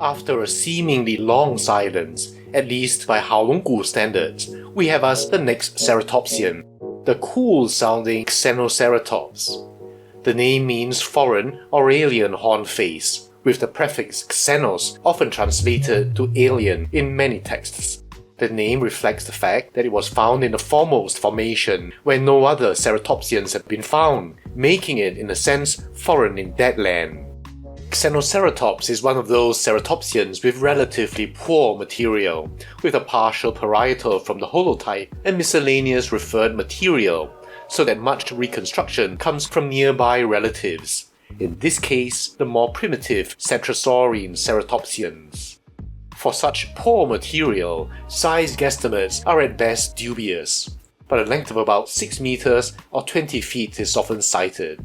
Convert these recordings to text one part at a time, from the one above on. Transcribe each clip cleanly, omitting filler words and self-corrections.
After a seemingly long silence, at least by Haolonggood standards, we have us the next Ceratopsian, the cool-sounding Xenoceratops. The name means foreign or alien horn face, with the prefix xenos often translated to alien in many texts. The name reflects the fact that it was found in the foremost formation where no other Ceratopsians have been found, making it, in a sense, foreign in that land. Xenoceratops is one of those ceratopsians with relatively poor material, with a partial parietal from the holotype and miscellaneous referred material, so that much reconstruction comes from nearby relatives, in this case the more primitive Cetrasaurine ceratopsians. For such poor material, size guesstimates are at best dubious, but a length of about 6 meters or 20 feet is often cited.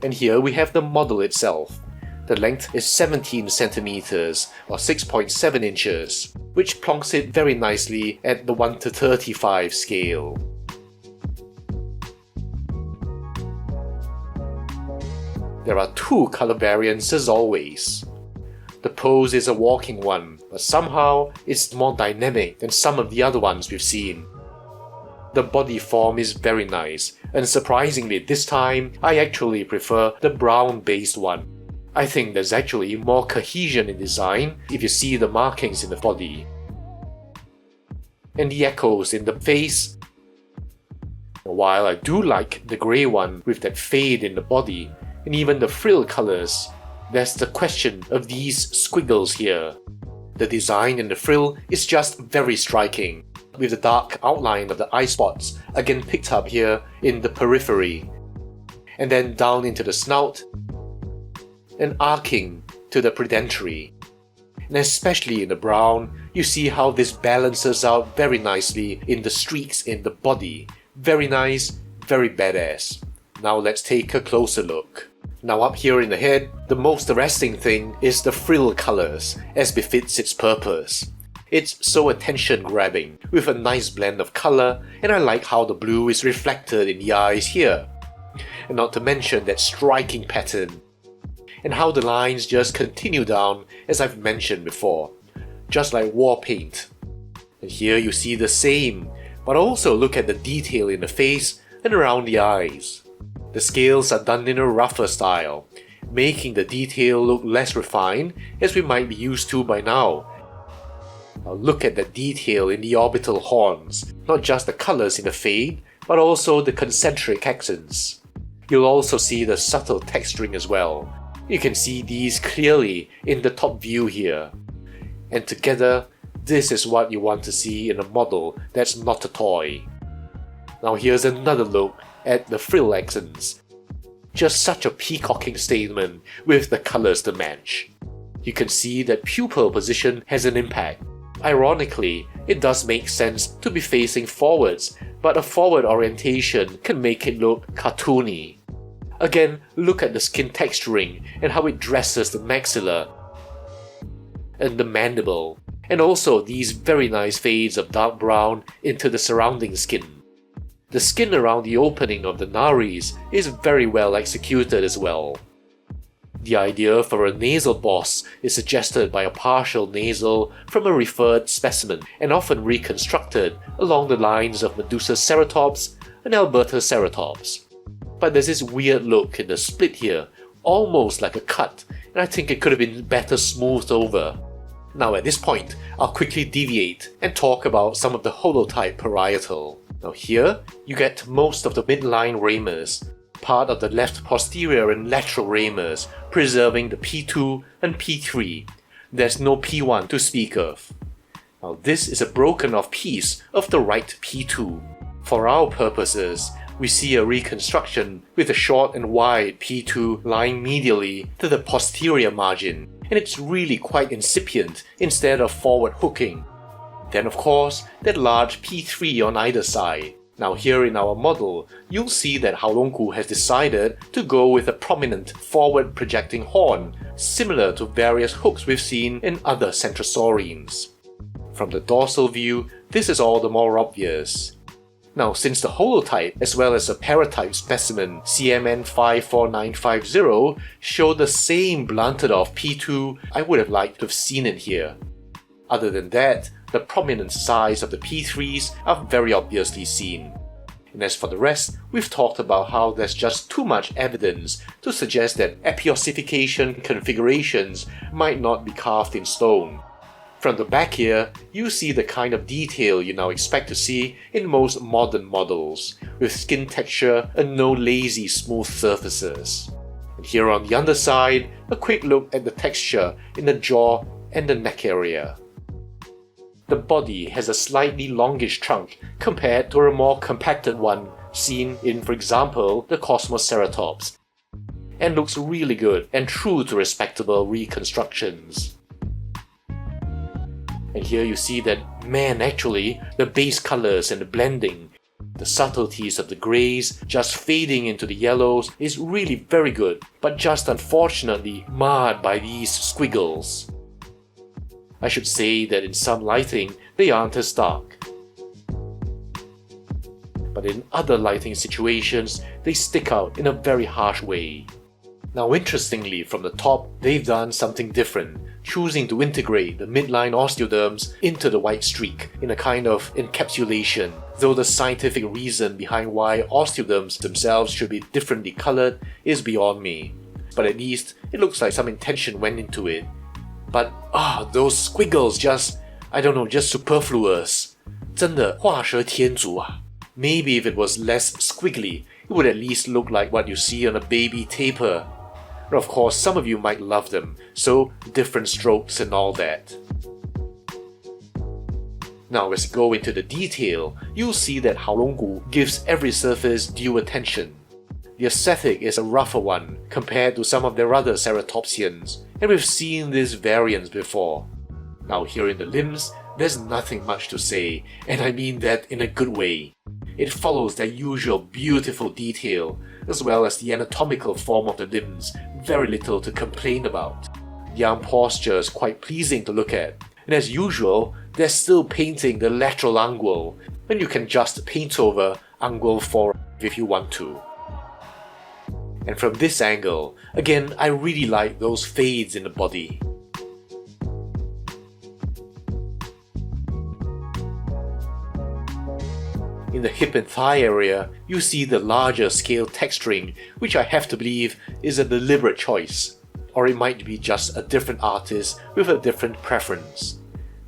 And here we have the model itself. The length is 17 centimeters or 6.7 inches, which plonks it very nicely at the 1:35 scale. There are two color variants as always. The pose is a walking one, but somehow it's more dynamic than some of the other ones we've seen. The body form is very nice, and surprisingly this time I actually prefer the brown-based one. I think there's actually more cohesion in design if you see the markings in the body. And the echoes in the face. While I do like the grey one with that fade in the body, and even the frill colours, there's the question of these squiggles here. The design in the frill is just very striking, with the dark outline of the eye spots again picked up here in the periphery, and then down into the snout, and arcing to the predentary. And especially in the brown, you see how this balances out very nicely in the streaks in the body. Very nice, very badass. Now let's take a closer look. Now up here in the head, the most arresting thing is the frill colours, as befits its purpose. It's so attention-grabbing, with a nice blend of colour, and I like how the blue is reflected in the eyes here. And not to mention that striking pattern, and how the lines just continue down as I've mentioned before, just like war paint. And here you see the same, but also look at the detail in the face and around the eyes. The scales are done in a rougher style, making the detail look less refined as we might be used to by now. Now look at the detail in the orbital horns, not just the colours in the fade, but also the concentric accents. You'll also see the subtle texturing as well. You can see these clearly in the top view here. And together, this is what you want to see in a model that's not a toy. Now here's another look at the frill accents. Just such a peacocking statement with the colours to match. You can see that pupil position has an impact. Ironically, it does make sense to be facing forwards, but a forward orientation can make it look cartoony. Again, look at the skin texturing and how it dresses the maxilla and the mandible, and also these very nice fades of dark brown into the surrounding skin. The skin around the opening of the nares is very well executed as well. The idea for a nasal boss is suggested by a partial nasal from a referred specimen and often reconstructed along the lines of Medusaceratops and Albertoceratops. But there's this weird look in the split here, almost like a cut, and I think it could have been better smoothed over. Now at this point, I'll quickly deviate and talk about some of the holotype parietal. Now here, you get most of the midline ramers, part of the left posterior and lateral ramers, preserving the P2 and P3. There's no P1 to speak of. Now this is a broken off piece of the right P2. For our purposes, we see a reconstruction with a short and wide P2 lying medially to the posterior margin, and it's really quite incipient instead of forward hooking. Then of course, that large P3 on either side. Now here in our model, you'll see that Haolonggood has decided to go with a prominent forward projecting horn, similar to various hooks we've seen in other Centrosaurines. From the dorsal view, this is all the more obvious. Now, since the holotype as well as the paratype specimen CMN 54950 show the same blunted off P2, I would have liked to have seen it here. Other than that, the prominent size of the P3s are very obviously seen. And as for the rest, we've talked about how there's just too much evidence to suggest that epiossification configurations might not be carved in stone. From the back here, you see the kind of detail you now expect to see in most modern models, with skin texture and no lazy smooth surfaces. And here on the underside, a quick look at the texture in the jaw and the neck area. The body has a slightly longish trunk compared to a more compacted one seen in, for example, the Xenoceratops, and looks really good and true to respectable reconstructions. And here you see that, man, actually, the base colors and the blending, the subtleties of the greys just fading into the yellows is really very good, but just unfortunately marred by these squiggles. I should say that in some lighting, they aren't as dark. But in other lighting situations, they stick out in a very harsh way. Now interestingly, from the top, they've done something different, choosing to integrate the midline osteoderms into the white streak in a kind of encapsulation, though the scientific reason behind why osteoderms themselves should be differently colored is beyond me. But at least, it looks like some intention went into it. But those squiggles just superfluous. 真的画蛇添足啊. Maybe if it was less squiggly, it would at least look like what you see on a baby taper. But of course, some of you might love them, so different strokes and all that. Now as you go into the detail, you'll see that Haolonggood gives every surface due attention. The aesthetic is a rougher one compared to some of their other Ceratopsians, and we've seen these variants before. Now here in the limbs, there's nothing much to say, and I mean that in a good way. It follows their usual beautiful detail, as well as the anatomical form of the limbs, very little to complain about. The arm posture is quite pleasing to look at, and as usual, they're still painting the lateral angual, and you can just paint over angual 4 if you want to. And from this angle, again, I really like those fades in the body. In the hip and thigh area, you see the larger scale texturing, which I have to believe is a deliberate choice, or it might be just a different artist with a different preference.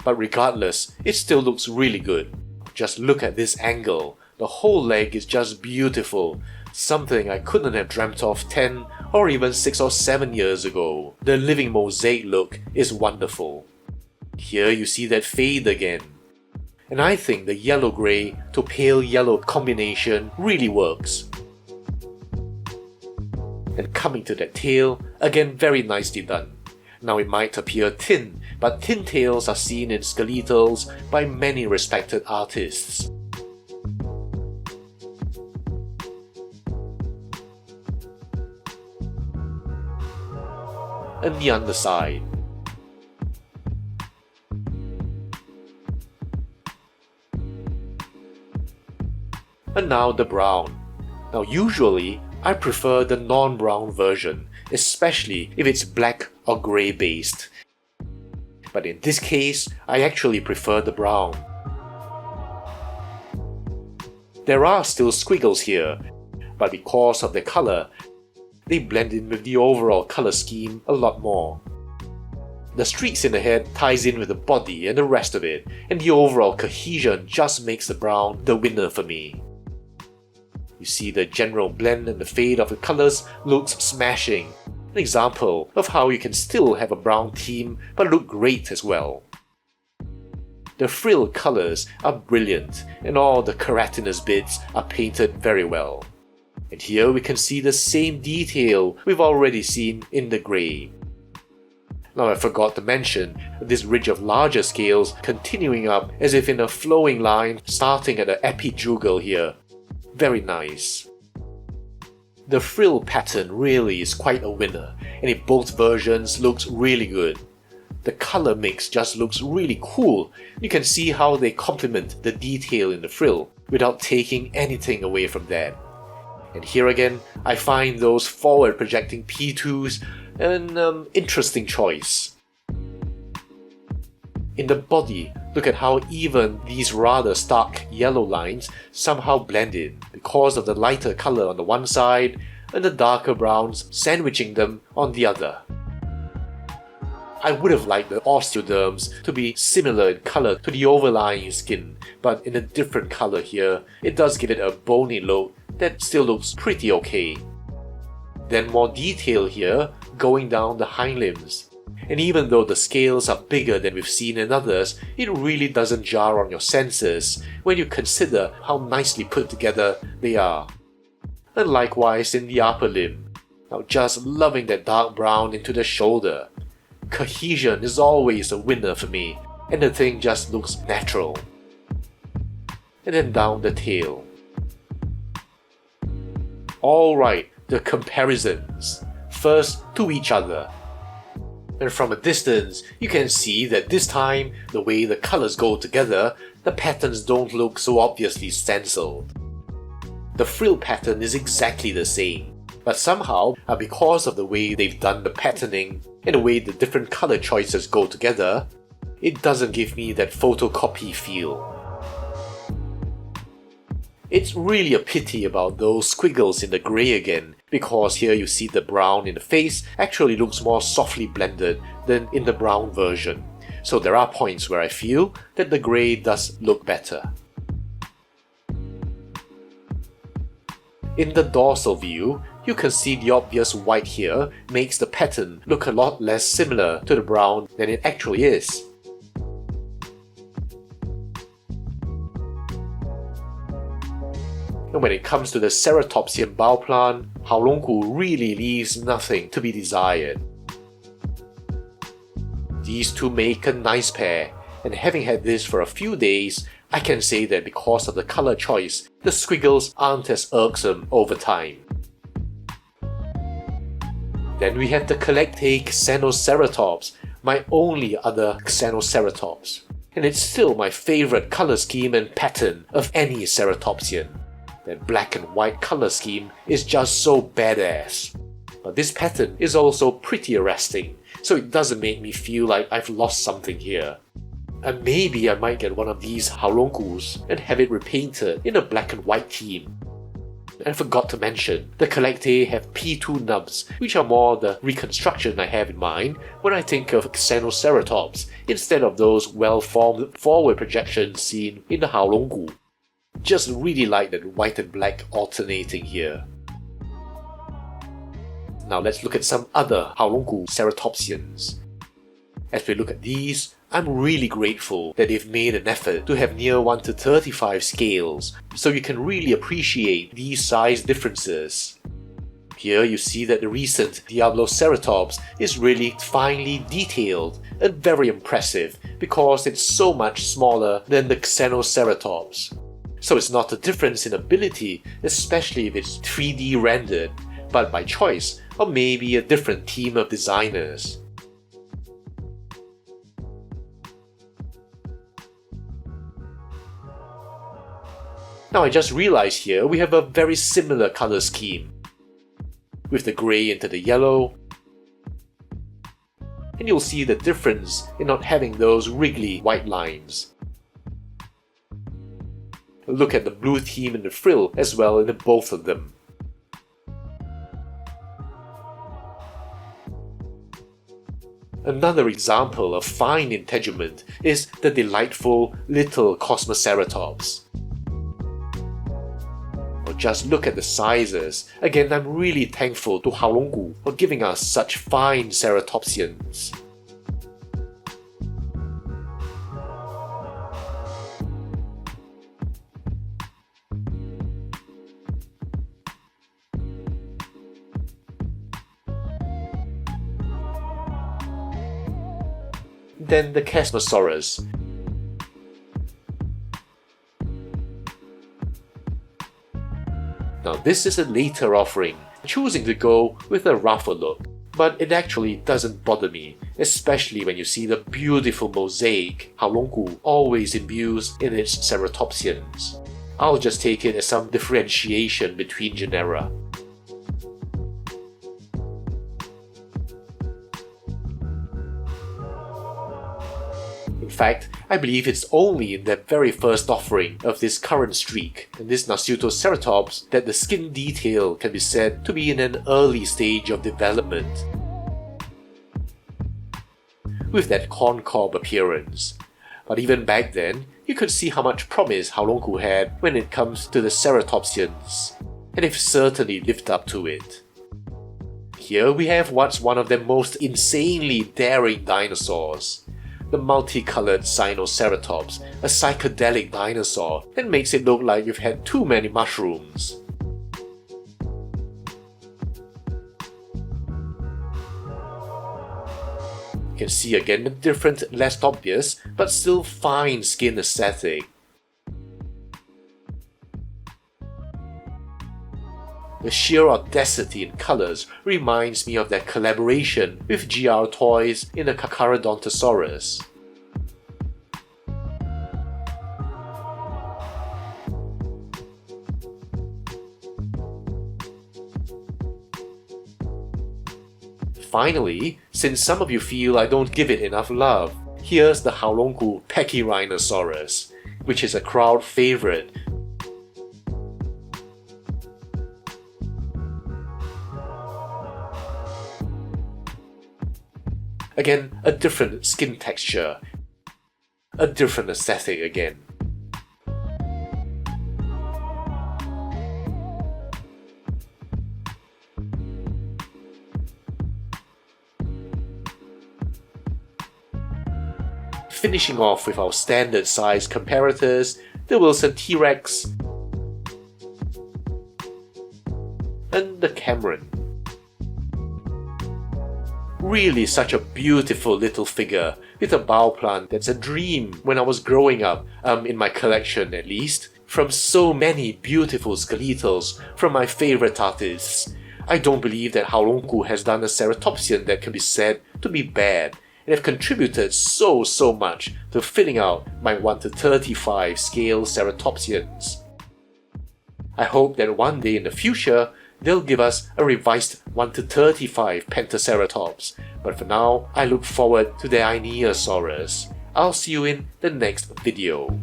But regardless, it still looks really good. Just look at this angle, the whole leg is just beautiful, something I couldn't have dreamt of 10 or even 6 or 7 years ago. The living mosaic look is wonderful. Here you see that fade again. And I think the yellow-grey to pale yellow combination really works. And coming to that tail, again very nicely done. Now it might appear thin, but thin tails are seen in skeletals by many respected artists. And the underside. And now the brown. Now usually, I prefer the non-brown version, especially if it's black or grey based. But in this case, I actually prefer the brown. There are still squiggles here, but because of their colour, they blend in with the overall colour scheme a lot more. The streaks in the head ties in with the body and the rest of it, and the overall cohesion just makes the brown the winner for me. You see the general blend and the fade of the colours looks smashing. An example of how you can still have a brown theme but look great as well. The frill colours are brilliant and all the keratinous bits are painted very well. And here we can see the same detail we've already seen in the grey. Now I forgot to mention this ridge of larger scales continuing up as if in a flowing line starting at the epijugal here. Very nice. The frill pattern really is quite a winner, and in both versions looks really good. The color mix just looks really cool. You can see how they complement the detail in the frill, without taking anything away from that. And here again, I find those forward projecting P2s an interesting choice. In the body, look at how even these rather stark yellow lines somehow blend in because of the lighter color on the one side and the darker browns sandwiching them on the other. I would have liked the osteoderms to be similar in color to the overlying skin, but in a different color here, it does give it a bony look that still looks pretty okay. Then more detail here going down the hind limbs. And even though the scales are bigger than we've seen in others, it really doesn't jar on your senses when you consider how nicely put together they are. And likewise in the upper limb. Now just loving that dark brown into the shoulder. Cohesion is always a winner for me, and the thing just looks natural. And then down the tail. Alright, the comparisons. First to each other. And from a distance, you can see that this time, the way the colors go together, the patterns don't look so obviously stenciled. The frill pattern is exactly the same, but somehow, because of the way they've done the patterning and the way the different color choices go together, it doesn't give me that photocopy feel. It's really a pity about those squiggles in the grey again, because here you see the brown in the face actually looks more softly blended than in the brown version. So there are points where I feel that the grey does look better. In the dorsal view, you can see the obvious white here makes the pattern look a lot less similar to the brown than it actually is. And when it comes to the Ceratopsian Baoplan, Haolonggood really leaves nothing to be desired. These two make a nice pair, and having had this for a few days, I can say that because of the color choice, the squiggles aren't as irksome over time. Then we have the Haolonggood Xenoceratops, my only other Xenoceratops, and it's still my favorite color scheme and pattern of any Ceratopsian. That black and white color scheme is just so badass. But this pattern is also pretty arresting, so it doesn't make me feel like I've lost something here. And maybe I might get one of these Haolonggoods and have it repainted in a black and white theme. And forgot to mention, the Haolonggood have P2 nubs, which are more the reconstruction I have in mind when I think of Xenoceratops, instead of those well-formed forward projections seen in the Haolonggood. Just really like that white and black alternating here. Now let's look at some other Haolonggood Ceratopsians. As we look at these, I'm really grateful that they've made an effort to have near 1:35 scales, so you can really appreciate these size differences. Here you see that the recent Diabloceratops is really finely detailed and very impressive because it's so much smaller than the Xenoceratops. So it's not a difference in ability, especially if it's 3D rendered, but by choice, or maybe a different team of designers. Now I just realized here we have a very similar color scheme, with the grey into the yellow, and you'll see the difference in not having those wriggly white lines. Look at the blue theme in the frill as well in both of them. Another example of fine integument is the delightful little Cosmoceratops. Or just look at the sizes. Again, I'm really thankful to Haolonggood for giving us such fine Ceratopsians. Then the Chasmosaurus. Now this is a later offering, choosing to go with a rougher look, but it actually doesn't bother me, especially when you see the beautiful mosaic Haolonggood always imbues in its Ceratopsians. I'll just take it as some differentiation between genera. In fact, I believe it's only in the very first offering of this current streak, in this Xenoceratops, that the skin detail can be said to be in an early stage of development, with that corn-cob appearance. But even back then, you could see how much promise Haolonggood had when it comes to the Ceratopsians, and they've certainly lived up to it. Here we have what's one of the most insanely daring dinosaurs, the multicolored Xenoceratops, a psychedelic dinosaur that makes it look like you've had too many mushrooms. You can see again the different, less obvious, but still fine skin aesthetic. The sheer audacity in colours reminds me of their collaboration with GR Toys in the Carcharodontosaurus. Finally, since some of you feel I don't give it enough love, here's the Haolonggood Pachyrhinosaurus, which is a crowd favourite. Again, a different skin texture, a different aesthetic again. Finishing off with our standard size comparators, the Wilson T-Rex and the Cameron. Really such a beautiful little figure with a bow plant that's a dream when I was growing up, in my collection at least, from so many beautiful skeletals from my favourite artists. I don't believe that Haolonggood has done a Ceratopsian that can be said to be bad, and have contributed so much to filling out my 1:35 scale Ceratopsians. I hope that one day in the future, they'll give us a revised 1:35 Pentaceratops, but for now, I look forward to the Ioneosaurus. I'll see you in the next video.